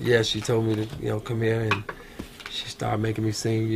Yeah, she told me to, come here, and she started making me sing,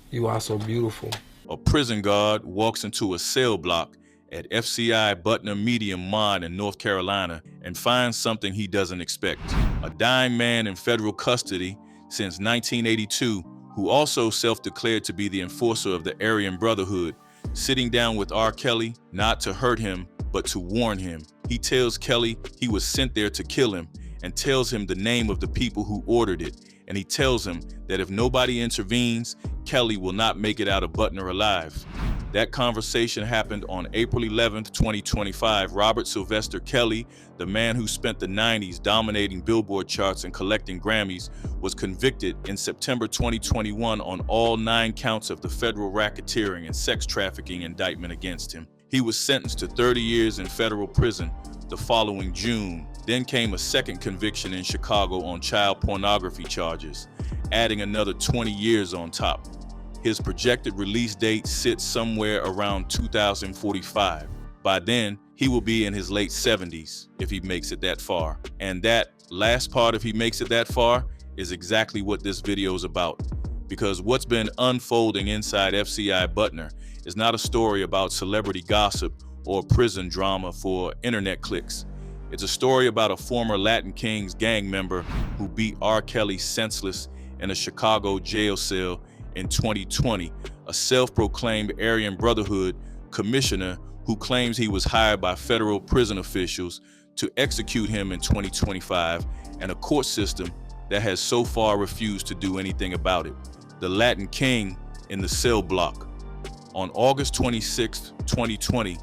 you are so beautiful. A prison guard walks into a cell block at FCI Butner Medium I in North Carolina and finds something he doesn't expect. A dying man in federal custody since 1982, who also self-declared to be the enforcer of the Aryan Brotherhood, sitting down with R. Kelly not to hurt him, but to warn him. He tells Kelly he was sent there to kill him and tells him the name of the people who ordered it. And he tells him that if nobody intervenes, Kelly will not make it out of Butner alive. That conversation happened on April 11th, 2025. Robert Sylvester Kelly, the man who spent the 90s dominating Billboard charts and collecting Grammys, was convicted in September 2021 on all 9 counts of the federal racketeering and sex trafficking indictment against him. He was sentenced to 30 years in federal prison the following June. Then came a second conviction in Chicago on child pornography charges, adding another 20 years on top. His projected release date sits somewhere around 2045. By then, he will be in his late 70s if he makes it that far. And that last part, if he makes it that far, is exactly what this video is about. Because what's been unfolding inside FCI Butner is not a story about celebrity gossip or prison drama for internet clicks. It's a story about a former Latin Kings gang member who beat R. Kelly senseless in a Chicago jail cell in 2020, a self-proclaimed Aryan Brotherhood commissioner who claims he was hired by federal prison officials to execute him in 2025, and a court system that has so far refused to do anything about it. The Latin King in the cell block. On August 26, 2020,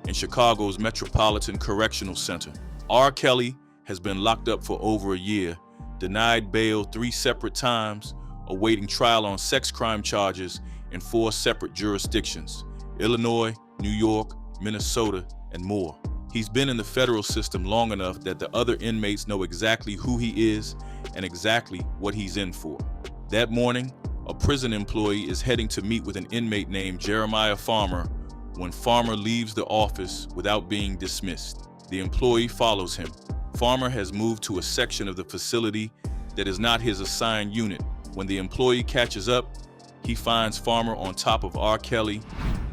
in Chicago's Metropolitan Correctional Center, R. Kelly has been locked up for over a year, denied bail 3 separate times, awaiting trial on sex crime charges in 4 separate jurisdictions: Illinois, New York, Minnesota, and more. He's been in the federal system long enough that the other inmates know exactly who he is and exactly what he's in for. That morning, a prison employee is heading to meet with an inmate named Jeremiah Farmer when Farmer leaves the office without being dismissed. The employee follows him. Farmer has moved to a section of the facility that is not his assigned unit. When the employee catches up, he finds Farmer on top of R. Kelly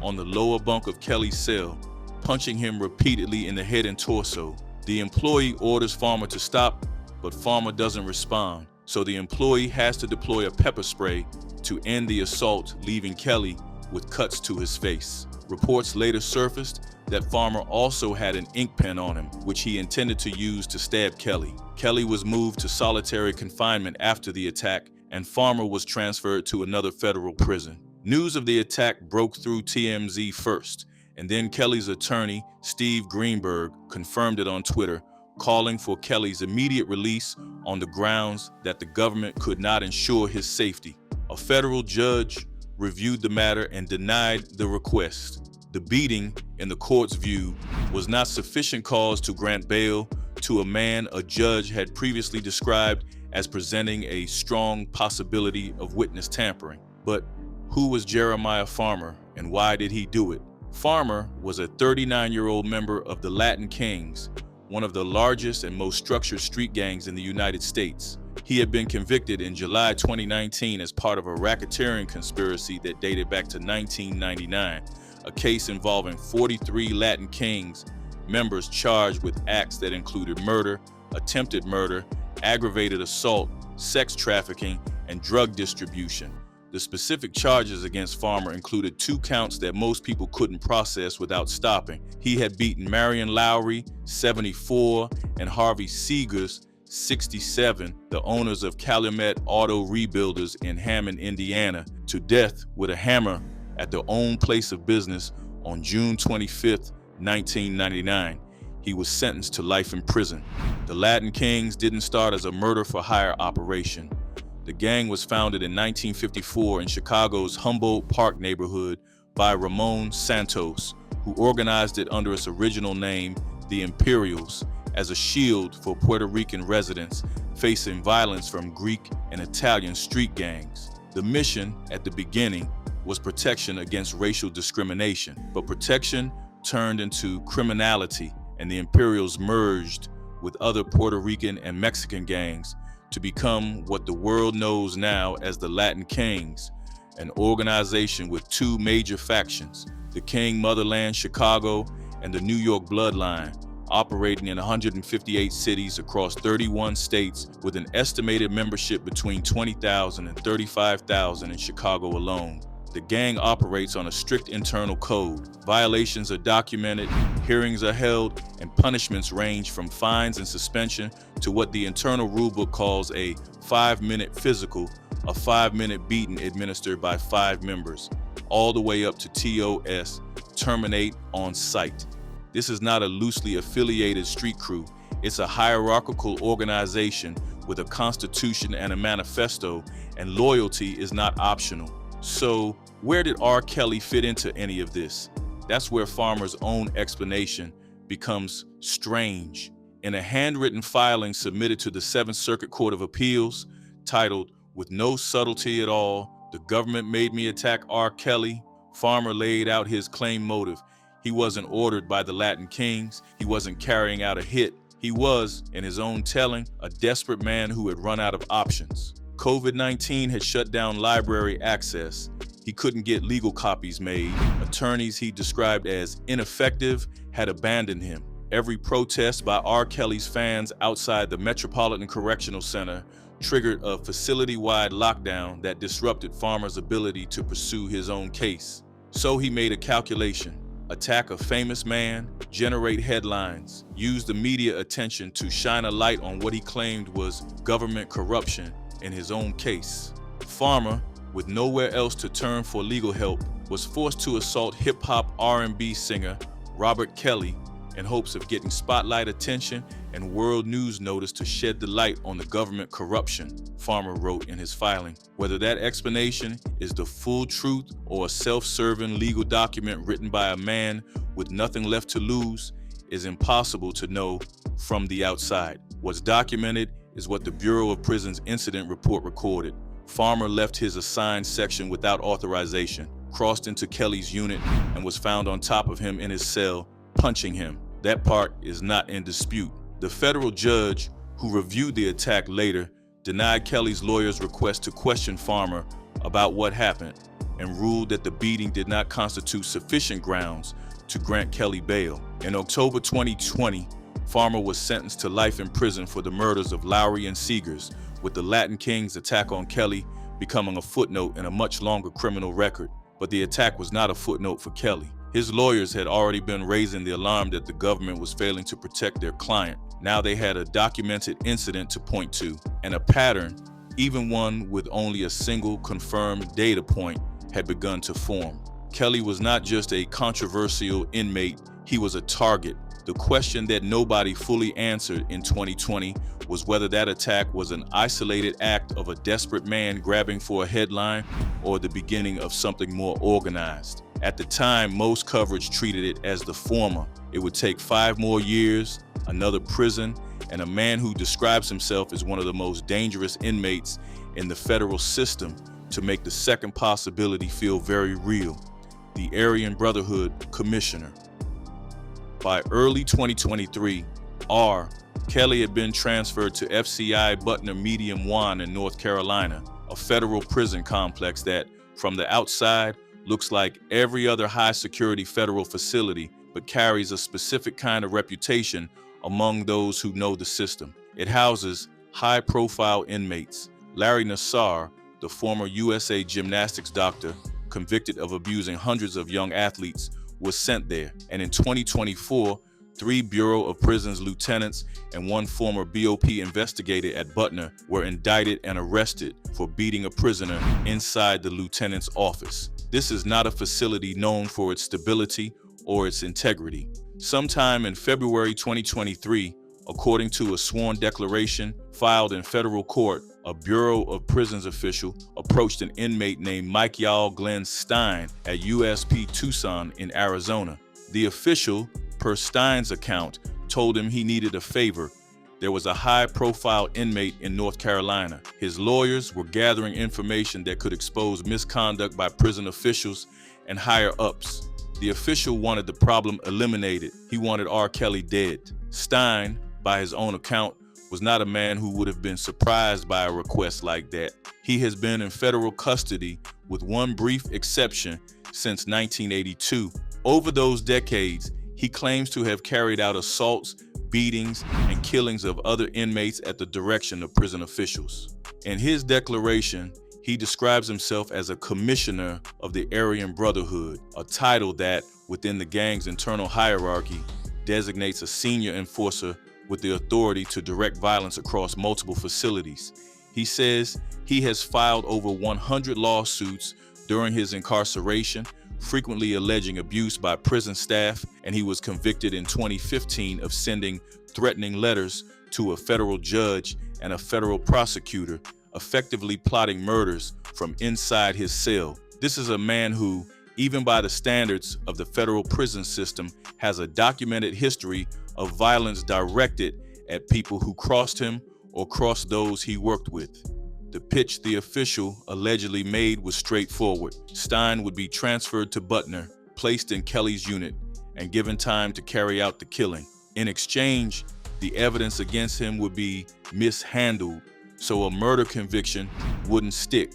on the lower bunk of Kelly's cell, punching him repeatedly in the head and torso. The employee orders Farmer to stop, but Farmer doesn't respond, so the employee has to deploy a pepper spray to end the assault, leaving Kelly with cuts to his face. Reports later surfaced that Farmer also had an ink pen on him, which he intended to use to stab Kelly. Kelly was moved to solitary confinement after the attack, and Farmer was transferred to another federal prison. News of the attack broke through TMZ first, and then Kelly's attorney, Steve Greenberg, confirmed it on Twitter, calling for Kelly's immediate release on the grounds that the government could not ensure his safety. A federal judge reviewed the matter and denied the request. The beating, in the court's view, was not sufficient cause to grant bail to a man a judge had previously described as presenting a strong possibility of witness tampering. But who was Jeremiah Farmer, and why did he do it? Farmer was a 39-year-old member of the Latin Kings, one of the largest and most structured street gangs in the United States. He had been convicted in July 2019 as part of a racketeering conspiracy that dated back to 1999, a case involving 43 Latin Kings members charged with acts that included murder, attempted murder, aggravated assault, sex trafficking, and drug distribution. The specific charges against Farmer included 2 counts that most people couldn't process without stopping. He had beaten Marion Lowry, 74, and Harvey Seegers, 67, the owners of Calumet Auto Rebuilders in Hammond, Indiana, to death with a hammer at their own place of business on June 25, 1999. He was sentenced to life in prison. The Latin Kings didn't start as a murder-for-hire operation. The gang was founded in 1954 in Chicago's Humboldt Park neighborhood by Ramon Santos, who organized it under its original name, the Imperials, as a shield for Puerto Rican residents facing violence from Greek and Italian street gangs. The mission at the beginning was protection against racial discrimination, but protection turned into criminality, and the Imperials merged with other Puerto Rican and Mexican gangs to become what the world knows now as the Latin Kings, an organization with two major factions, the King Motherland Chicago and the New York Bloodline, operating in 158 cities across 31 states with an estimated membership between 20,000 and 35,000 in Chicago alone. The gang operates on a strict internal code. Violations are documented, hearings are held, and punishments range from fines and suspension to what the internal rulebook calls a 5-minute physical, a 5-minute beating administered by 5 members, all the way up to TOS, terminate on sight. This is not a loosely affiliated street crew. It's a hierarchical organization with a constitution and a manifesto, and loyalty is not optional. So, where did R. Kelly fit into any of this? That's where Farmer's own explanation becomes strange. In a handwritten filing submitted to the 7th Circuit Court of Appeals, titled, "With No Subtlety at All, the Government Made Me Attack R. Kelly," Farmer laid out his claim motive. He wasn't ordered by the Latin Kings. He wasn't carrying out a hit. He was, in his own telling, a desperate man who had run out of options. COVID-19 had shut down library access. He couldn't get legal copies made. Attorneys he described as ineffective had abandoned him. Every protest by R. Kelly's fans outside the Metropolitan Correctional Center triggered a facility-wide lockdown that disrupted Farmer's ability to pursue his own case. So he made a calculation: attack a famous man, generate headlines, use the media attention to shine a light on what he claimed was government corruption in his own case. Farmer, with nowhere else to turn for legal help, was forced to assault hip-hop R&B singer Robert Kelly in hopes of getting spotlight attention and world news notice to shed the light on the government corruption, Farmer wrote in his filing. Whether that explanation is the full truth or a self-serving legal document written by a man with nothing left to lose is impossible to know from the outside. What's documented is what the Bureau of Prisons incident report recorded. Farmer left his assigned section without authorization, crossed into Kelly's unit, and was found on top of him in his cell, punching him. That part is not in dispute. The federal judge who reviewed the attack later denied Kelly's lawyer's request to question Farmer about what happened and ruled that the beating did not constitute sufficient grounds to grant Kelly bail. In October 2020, Farmer was sentenced to life in prison for the murders of Lowry and Seegers, with the Latin Kings' attack on Kelly becoming a footnote in a much longer criminal record. But the attack was not a footnote for Kelly. His lawyers had already been raising the alarm that the government was failing to protect their client. Now they had a documented incident to point to, and a pattern, even one with only a single confirmed data point, had begun to form. Kelly was not just a controversial inmate, he was a target. The question that nobody fully answered in 2020 was whether that attack was an isolated act of a desperate man grabbing for a headline or the beginning of something more organized. At the time, most coverage treated it as the former. It would take 5 more years, another prison, and a man who describes himself as one of the most dangerous inmates in the federal system to make the second possibility feel very real: the Aryan Brotherhood commissioner. By early 2023, R. Kelly had been transferred to FCI Butner Medium I in North Carolina, a federal prison complex that, from the outside, looks like every other high-security federal facility, but carries a specific kind of reputation among those who know the system. It houses high-profile inmates. Larry Nassar, the former USA gymnastics doctor, convicted of abusing hundreds of young athletes, was sent there. And in 2024, 3 Bureau of Prisons lieutenants and 1 former BOP investigator at Butner were indicted and arrested for beating a prisoner inside the lieutenant's office. This is not a facility known for its stability or its integrity. Sometime in February 2023, according to a sworn declaration filed in federal court, a Bureau of Prisons official approached an inmate named Michael Glenn Stein at USP Tucson in Arizona. The official, per Stein's account, told him he needed a favor. There was a high-profile inmate in North Carolina. His lawyers were gathering information that could expose misconduct by prison officials and higher-ups. The official wanted the problem eliminated. He wanted R. Kelly dead. Stein, by his own account, was not a man who would have been surprised by a request like that. He has been in federal custody, with one brief exception, since 1982. Over those decades, he claims to have carried out assaults, beatings, and killings of other inmates at the direction of prison officials. In his declaration, he describes himself as a commissioner of the Aryan Brotherhood, a title that, within the gang's internal hierarchy, designates a senior enforcer with the authority to direct violence across multiple facilities. He says he has filed over 100 lawsuits during his incarceration, frequently alleging abuse by prison staff, and he was convicted in 2015 of sending threatening letters to a federal judge and a federal prosecutor, effectively plotting murders from inside his cell. This is a man who, even by the standards of the federal prison system, has a documented history of violence directed at people who crossed him or crossed those he worked with. The pitch the official allegedly made was straightforward. Stein would be transferred to Butner, placed in Kelly's unit, and given time to carry out the killing. In exchange, the evidence against him would be mishandled, so a murder conviction wouldn't stick,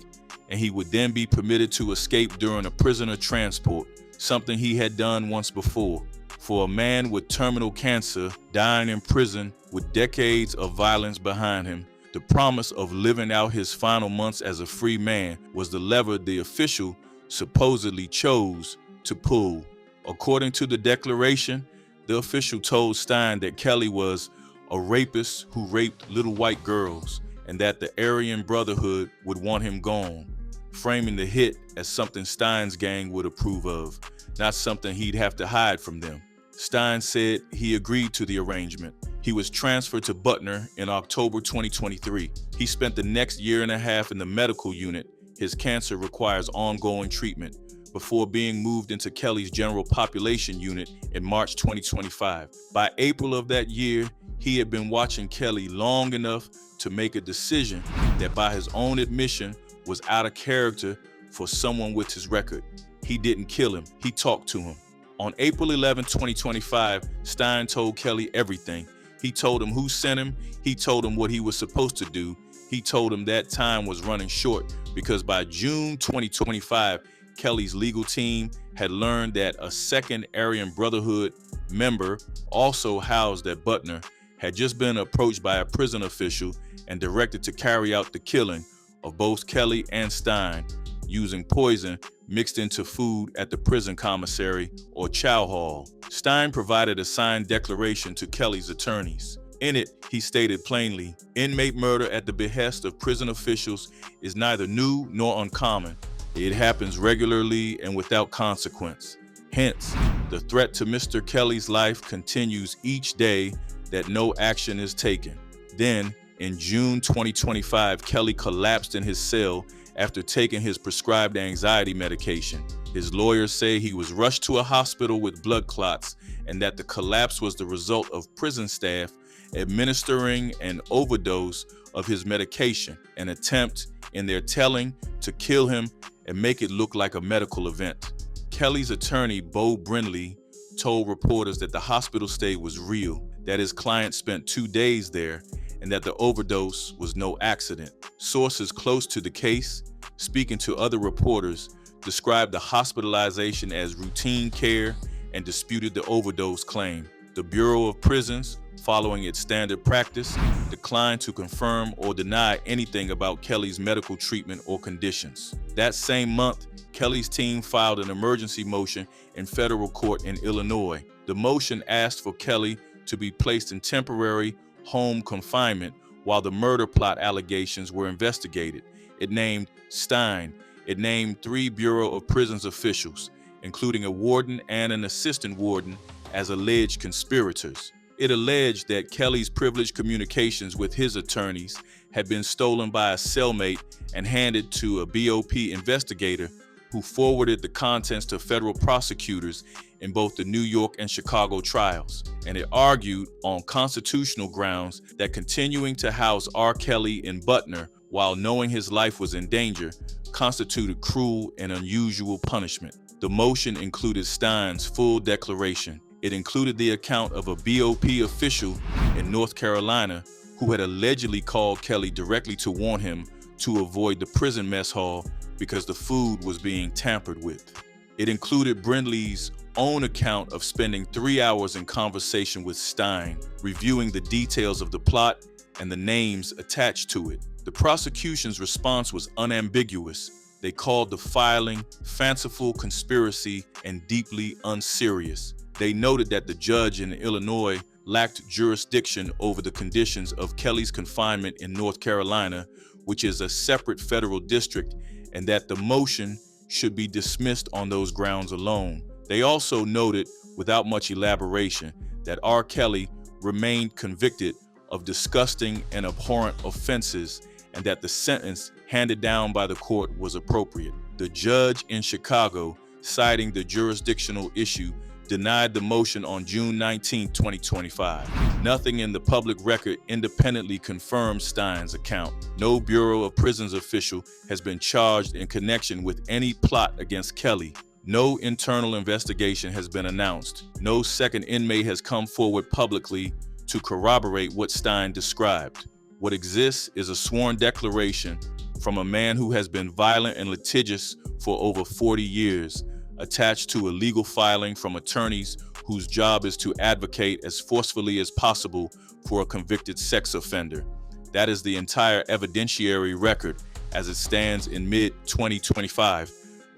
and he would then be permitted to escape during a prisoner transport, something he had done once before. For a man with terminal cancer dying in prison with decades of violence behind him, the promise of living out his final months as a free man was the lever the official supposedly chose to pull. According to the declaration, the official told Stein that Kelly was a rapist who raped little white girls, and that the Aryan Brotherhood would want him gone, framing the hit as something Stein's gang would approve of, not something he'd have to hide from them. Stein said he agreed to the arrangement. He was transferred to Butner in October 2023. He spent the next year and a half in the medical unit. His cancer requires ongoing treatment, before being moved into Kelly's general population unit in March 2025. By April of that year, he had been watching Kelly long enough to make a decision that, by his own admission, was out of character for someone with his record. He didn't kill him, he talked to him. On April 11, 2025, Stein told Kelly everything. He told him who sent him, he told him what he was supposed to do, he told him that time was running short because by June 2025, Kelly's legal team had learned that a second Aryan Brotherhood member, also housed at Butner, had just been approached by a prison official and directed to carry out the killing of both Kelly and Stein using poison mixed into food at the prison commissary or chow hall. Stein provided a signed declaration to Kelly's attorneys. In it, he stated plainly, "Inmate murder at the behest of prison officials is neither new nor uncommon. It happens regularly and without consequence. Hence, the threat to Mr. Kelly's life continues each day that no action is taken." Then, in June 2025, Kelly collapsed in his cell after taking his prescribed anxiety medication. His lawyers say he was rushed to a hospital with blood clots and that the collapse was the result of prison staff administering an overdose of his medication, an attempt, in their telling, to kill him and make it look like a medical event. Kelly's attorney, Bo Brindley, told reporters that the hospital stay was real, that his client spent 2 days there, and that the overdose was no accident. Sources close to the case, speaking to other reporters, described the hospitalization as routine care and disputed the overdose claim. The Bureau of Prisons, following its standard practice, declined to confirm or deny anything about Kelly's medical treatment or conditions. That same month, Kelly's team filed an emergency motion in federal court in Illinois. The motion asked for Kelly to be placed in temporary home confinement while the murder plot allegations were investigated. It named Stein. It named 3 Bureau of Prisons officials, including a warden and an assistant warden, as alleged conspirators. It alleged that Kelly's privileged communications with his attorneys had been stolen by a cellmate and handed to a BOP investigator who forwarded the contents to federal prosecutors in both the New York and Chicago trials. And it argued on constitutional grounds that continuing to house R. Kelly in Butner while knowing his life was in danger constituted cruel and unusual punishment. The motion included Stein's full declaration. It included the account of a BOP official in North Carolina who had allegedly called Kelly directly to warn him to avoid the prison mess hall because the food was being tampered with. It included Brindley's own account of spending 3 hours in conversation with Stein, reviewing the details of the plot and the names attached to it. The prosecution's response was unambiguous. They called the filing fanciful conspiracy and deeply unserious. They noted that the judge in Illinois lacked jurisdiction over the conditions of Kelly's confinement in North Carolina, which is a separate federal district, and that the motion should be dismissed on those grounds alone. They also noted, without much elaboration, that R. Kelly remained convicted of disgusting and abhorrent offenses and that the sentence handed down by the court was appropriate. The judge in Chicago, citing the jurisdictional issue, denied the motion on June 19, 2025. Nothing in the public record independently confirms Stein's account. No Bureau of Prisons official has been charged in connection with any plot against Kelly. No internal investigation has been announced. No second inmate has come forward publicly to corroborate what Stein described. What exists is a sworn declaration from a man who has been violent and litigious for over 40 years, attached to a legal filing from attorneys whose job is to advocate as forcefully as possible for a convicted sex offender. That is the entire evidentiary record as it stands in mid-2025,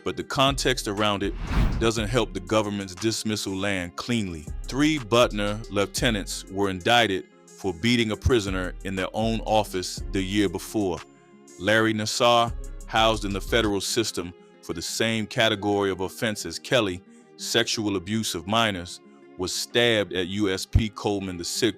but the context around it doesn't help the government's dismissal land cleanly. 3 Butner lieutenants were indicted for beating a prisoner in their own office the year before. Larry Nassar, housed in the federal system for the same category of offense as Kelly, sexual abuse of minors, was stabbed at USP Coleman VI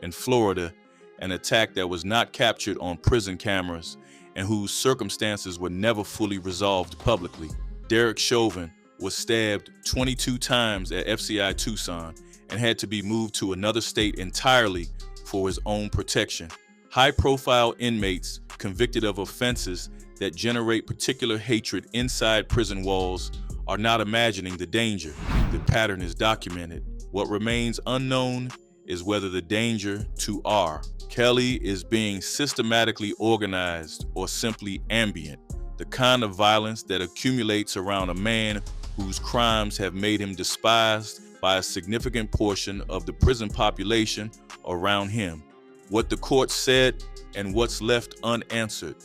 in Florida, an attack that was not captured on prison cameras and whose circumstances were never fully resolved publicly. Derek Chauvin was stabbed 22 times at FCI Tucson and had to be moved to another state entirely for his own protection. High-profile inmates convicted of offenses that generate particular hatred inside prison walls are not imagining the danger. The pattern is documented. What remains unknown is whether the danger to R. Kelly is being systematically organized or simply ambient, the kind of violence that accumulates around a man whose crimes have made him despised by a significant portion of the prison population around him. What the court said and what's left unanswered.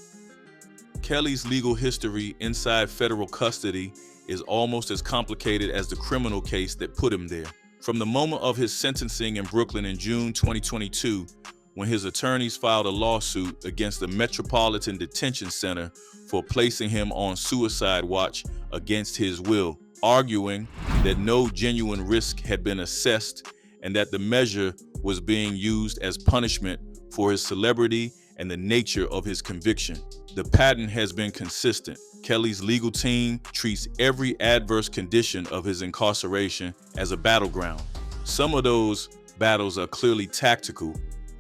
Kelly's legal history inside federal custody is almost as complicated as the criminal case that put him there. From the moment of his sentencing in Brooklyn in June 2022, when his attorneys filed a lawsuit against the Metropolitan Detention Center for placing him on suicide watch against his will, arguing that no genuine risk had been assessed and that the measure was being used as punishment for his celebrity and the nature of his conviction. The pattern has been consistent. Kelly's legal team treats every adverse condition of his incarceration as a battleground. Some of those battles are clearly tactical,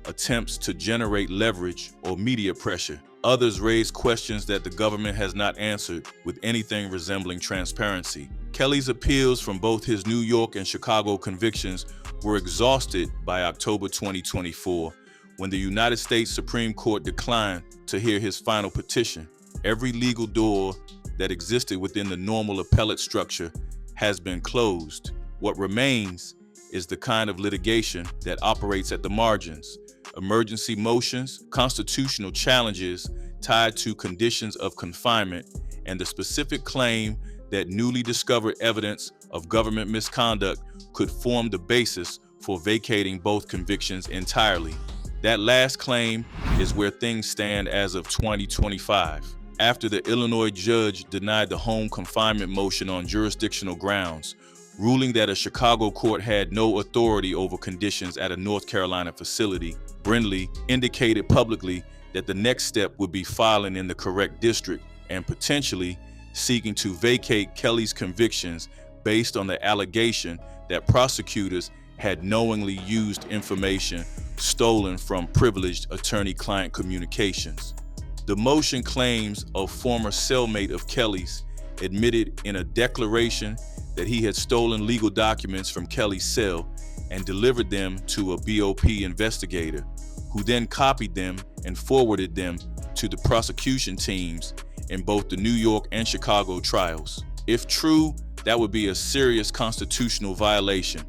attempts to generate leverage or media pressure. Others raise questions that the government has not answered with anything resembling transparency. Kelly's appeals from both his New York and Chicago convictions were exhausted by October 2024, when the United States Supreme Court declined to hear his final petition. Every legal door that existed within the normal appellate structure has been closed. What remains is the kind of litigation that operates at the margins: emergency motions, constitutional challenges tied to conditions of confinement, and the specific claim that newly discovered evidence of government misconduct could form the basis for vacating both convictions entirely. That last claim is where things stand as of 2025. After the Illinois judge denied the home confinement motion on jurisdictional grounds, ruling that a Chicago court had no authority over conditions at a North Carolina facility, Brindley indicated publicly that the next step would be filing in the correct district and potentially seeking to vacate Kelly's convictions based on the allegation that prosecutors had knowingly used information stolen from privileged attorney-client communications. The motion claims a former cellmate of Kelly's admitted in a declaration that he had stolen legal documents from Kelly's cell and delivered them to a BOP investigator, who then copied them and forwarded them to the prosecution teams in both the New York and Chicago trials. If true, that would be a serious constitutional violation.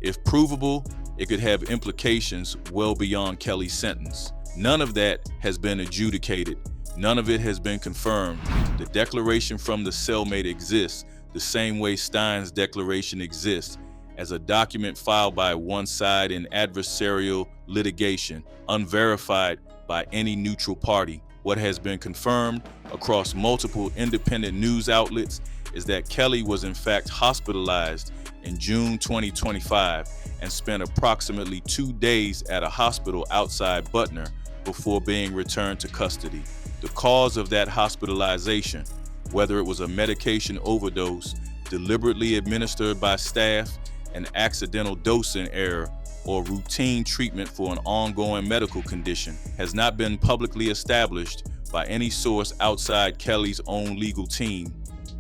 If provable, it could have implications well beyond Kelly's sentence. None of that has been adjudicated. None of it has been confirmed. The declaration from the cellmate exists the same way Stein's declaration exists, as a document filed by one side in adversarial litigation, unverified by any neutral party. What has been confirmed across multiple independent news outlets is that Kelly was in fact hospitalized in June 2025 and spent approximately 2 days at a hospital outside Butner before being returned to custody. The cause of that hospitalization, whether it was a medication overdose deliberately administered by staff, an accidental dosing error, or routine treatment for an ongoing medical condition, has not been publicly established by any source outside Kelly's own legal team.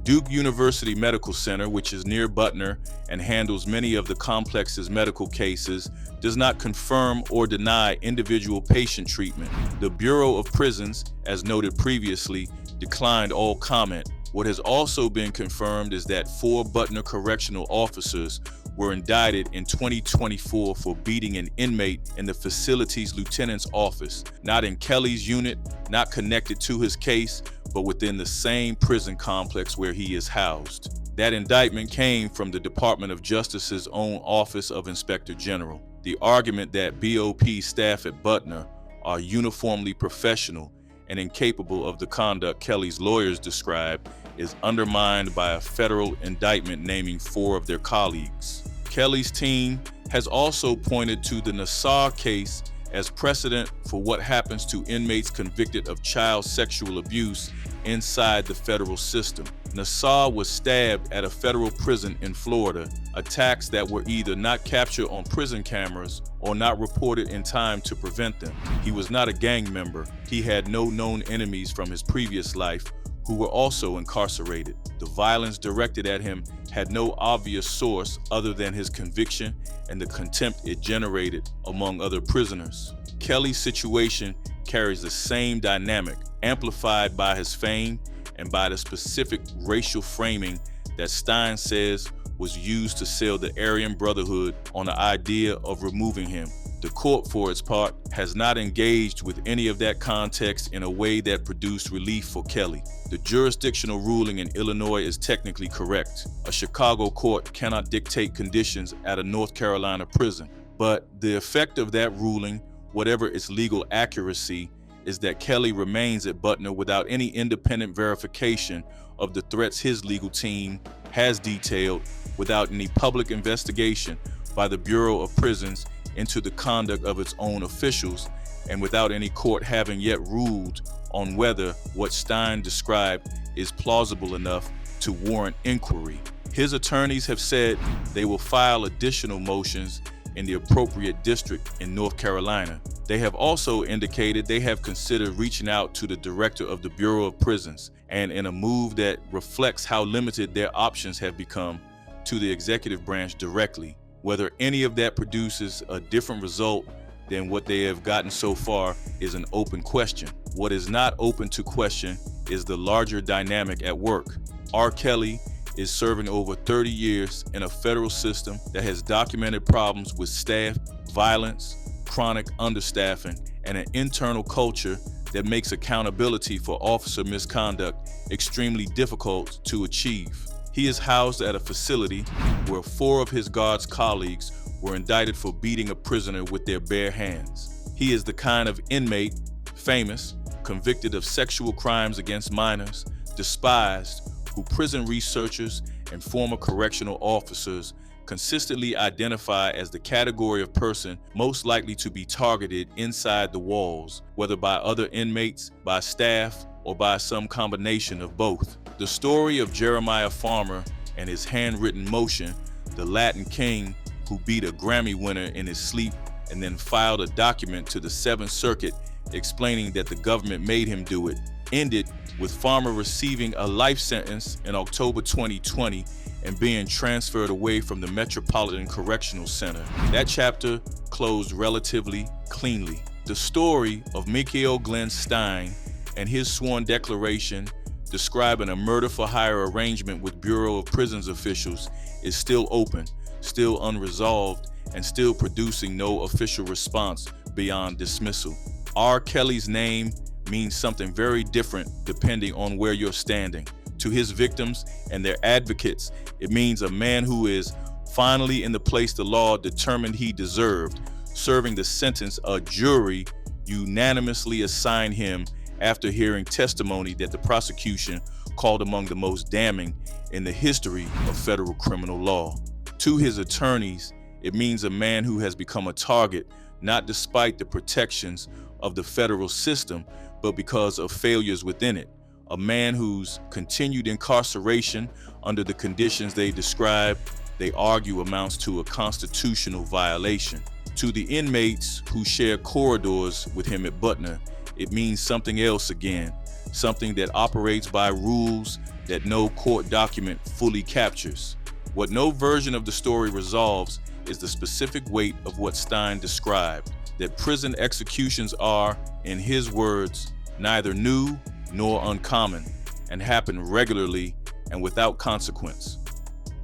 Duke University Medical Center, which is near Butner and handles many of the complex's medical cases, does not confirm or deny individual patient treatment. The Bureau of Prisons, as noted previously, declined all comment. What has also been confirmed is that 4 Butner correctional officers were indicted in 2024 for beating an inmate in the facility's lieutenant's office, not in Kelly's unit, not connected to his case, but within the same prison complex where he is housed. That indictment came from the Department of Justice's own Office of Inspector General. The argument that BOP staff at Butner are uniformly professional and incapable of the conduct Kelly's lawyers describe is undermined by a federal indictment naming 4 of their colleagues. Kelly's team has also pointed to the Nassar case as precedent for what happens to inmates convicted of child sexual abuse inside the federal system. Nassar was stabbed at a federal prison in Florida, attacks that were either not captured on prison cameras or not reported in time to prevent them. He was not a gang member. He had no known enemies from his previous life who were also incarcerated. The violence directed at him had no obvious source other than his conviction and the contempt it generated among other prisoners. Kelly's situation carries the same dynamic, amplified by his fame and by the specific racial framing that Stein says was used to sell the Aryan Brotherhood on the idea of removing him. The court, for its part, has not engaged with any of that context in a way that produced relief for Kelly. The jurisdictional ruling in Illinois is technically correct. A Chicago court cannot dictate conditions at a North Carolina prison. But the effect of that ruling, whatever its legal accuracy, is that Kelly remains at Butner without any independent verification of the threats his legal team has detailed, without any public investigation by the Bureau of Prisons into the conduct of its own officials, and without any court having yet ruled on whether what Stein described is plausible enough to warrant inquiry. His attorneys have said they will file additional motions in the appropriate district in North Carolina. They have also indicated they have considered reaching out to the director of the Bureau of Prisons, and in a move that reflects how limited their options have become, to the executive branch directly. Whether any of that produces a different result than what they have gotten so far is an open question. What is not open to question is the larger dynamic at work. R. Kelly is serving over 30 years in a federal system that has documented problems with staff, violence, chronic understaffing, and an internal culture that makes accountability for officer misconduct extremely difficult to achieve. He is housed at a facility where 4 of his guards' colleagues were indicted for beating a prisoner with their bare hands. He is the kind of inmate, famous, convicted of sexual crimes against minors, despised, who prison researchers and former correctional officers consistently identify as the category of person most likely to be targeted inside the walls, whether by other inmates, by staff, or by some combination of both. The story of Jeremiah Farmer and his handwritten motion, the Latin king who beat a Grammy winner in his sleep and then filed a document to the 7th Circuit explaining that the government made him do it, ended with Farmer receiving a life sentence in October 2020 and being transferred away from the Metropolitan Correctional Center. That chapter closed relatively cleanly. The story of Michael Glenn Stein and his sworn declaration describing a murder-for-hire arrangement with Bureau of Prisons officials is still open, still unresolved, and still producing no official response beyond dismissal. R. Kelly's name means something very different depending on where you're standing. To his victims and their advocates, it means a man who is finally in the place the law determined he deserved, serving the sentence a jury unanimously assigned him after hearing testimony that the prosecution called among the most damning in the history of federal criminal law. To his attorneys, it means a man who has become a target, not despite the protections of the federal system, but because of failures within it. A man whose continued incarceration under the conditions they describe, they argue amounts to a constitutional violation. To the inmates who share corridors with him at Butner, it means something else again, something that operates by rules that no court document fully captures. What no version of the story resolves is the specific weight of what Stein described, that prison executions are, in his words, neither new nor uncommon, and happen regularly and without consequence.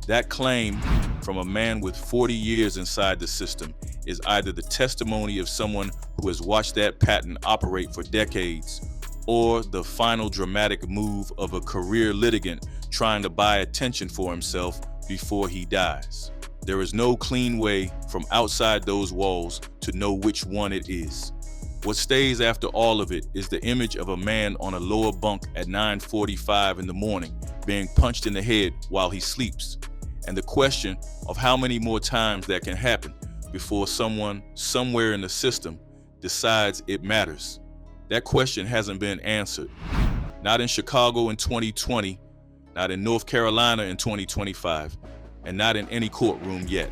That claim from a man with 40 years inside the system is either the testimony of someone who has watched that pattern operate for decades, or the final dramatic move of a career litigant trying to buy attention for himself before he dies. There is no clean way from outside those walls to know which one it is. What stays after all of it is the image of a man on a lower bunk at 9:45 in the morning being punched in the head while he sleeps, and the question of how many more times that can happen before someone somewhere in the system decides it matters. That question hasn't been answered. Not in Chicago in 2020, not in North Carolina in 2025, and not in any courtroom yet.